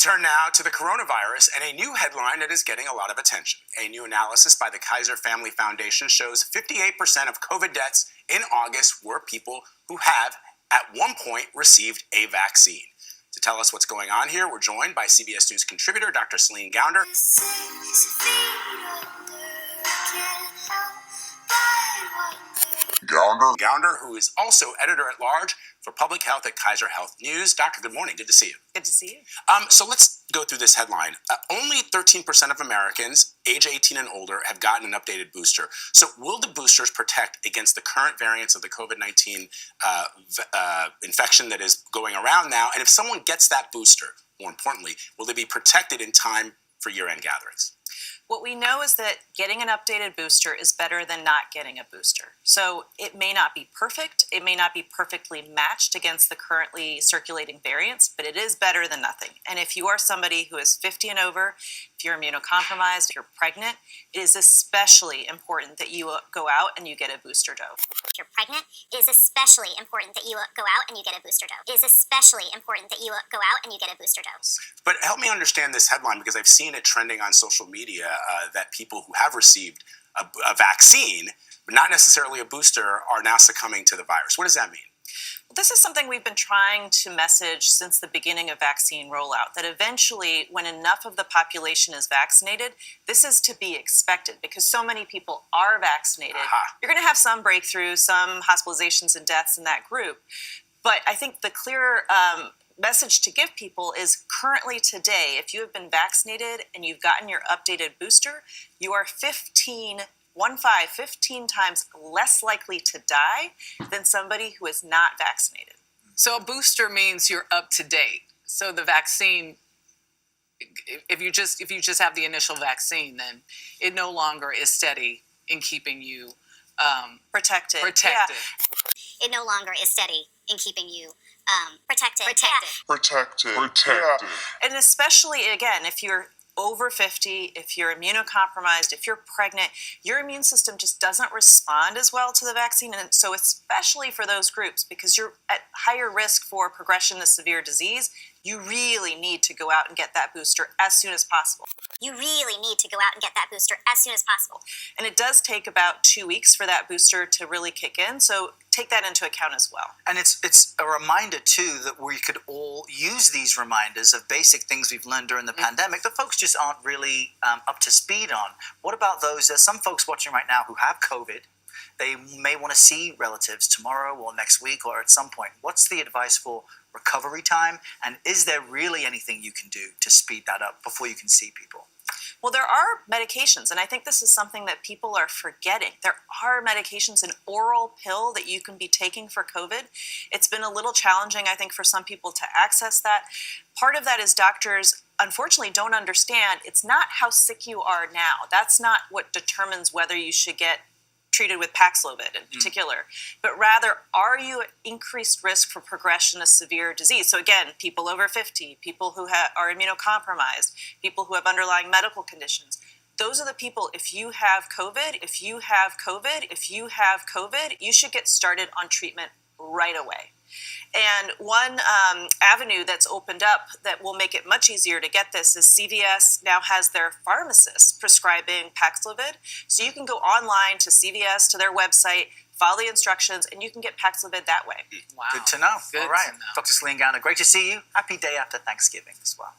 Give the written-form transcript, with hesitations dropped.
turn now to the coronavirus and a new headline that is getting a lot of attention. A new analysis by the Kaiser Family Foundation shows 58% of COVID deaths in August were people who have, at one point, received a vaccine. To tell us what's going on here, we're joined by CBS News contributor Dr. Celine Gounder. Gounder, who is also editor-at-large for Public Health at Kaiser Health News. Doctor, good morning. Good to see you. Good to see you. So let's go through this headline. Only 13% of Americans age 18 and older have gotten an updated booster. So will the boosters protect against the current variants of the COVID-19 infection that is going around now? And if someone gets that booster, more importantly, will they be protected in time for year-end gatherings? What we know is that getting an updated booster is better than not getting a booster. So it may not be perfect, it may not be perfectly matched against the currently circulating variants, but it is better than nothing. And if you are somebody who is 50 and over, if you're immunocompromised, if you're pregnant, it is especially important that you go out and you get a booster dose. If you're pregnant, it is especially important that you go out and you get a booster dose. It is especially important that you go out and you get a booster dose. But help me understand this headline, because I've seen it trending on social media that people who have received a vaccine, but not necessarily a booster, are now succumbing to the virus. What does that mean? This is something we've been trying to message since the beginning of vaccine rollout, that eventually when enough of the population is vaccinated, this is to be expected because so many people are vaccinated. You're going to have some breakthroughs, some hospitalizations and deaths in that group. But I think the clear message to give people is currently today, if you have been vaccinated and you've gotten your updated booster, you are 15 times less likely to die than somebody who is not vaccinated. So a booster means you're up to date. So the vaccine, if you just have the initial vaccine, then it no longer is steady in keeping you protected. Yeah. It no longer is steady in keeping you protected. Protected. And especially, again, if you're over 50, if you're immunocompromised, if you're pregnant, your immune system just doesn't respond as well to the vaccine. And so especially for those groups, because you're at higher risk for progression to severe disease, you really need to go out and get that booster as soon as possible. You really need to go out and get that booster as soon as possible. And it does take about 2 weeks for that booster to really kick in. So take that into account as well. And it's a reminder, too, that we could all use these reminders of basic things we've learned during the pandemic that folks just aren't really up to speed on. What about those? There's some folks watching right now who have COVID. They may want to see relatives tomorrow or next week or at some point. What's the advice for recovery time? And is there really anything you can do to speed that up before you can see people? Well, there are medications, and I think this is something that people are forgetting. There are medications, an oral pill that you can be taking for COVID. It's been a little challenging, I think, for some people to access that. Part of that is doctors, unfortunately, don't understand it's not how sick you are now. That's not what determines whether you should get treated with Paxlovid in particular, but rather, are you at increased risk for progression to severe disease? So again, people over 50, people who are immunocompromised, people who have underlying medical conditions. Those are the people, if you have COVID, you should get started on treatment right away. And one avenue that's opened up that will make it much easier to get this is CVS now has their pharmacists prescribing Paxlovid. So you can go online to CVS, to their website, follow the instructions, and you can get Paxlovid that way. Wow. Good to know. All right. Dr. Celine Gounder, great to see you. Happy day after Thanksgiving as well.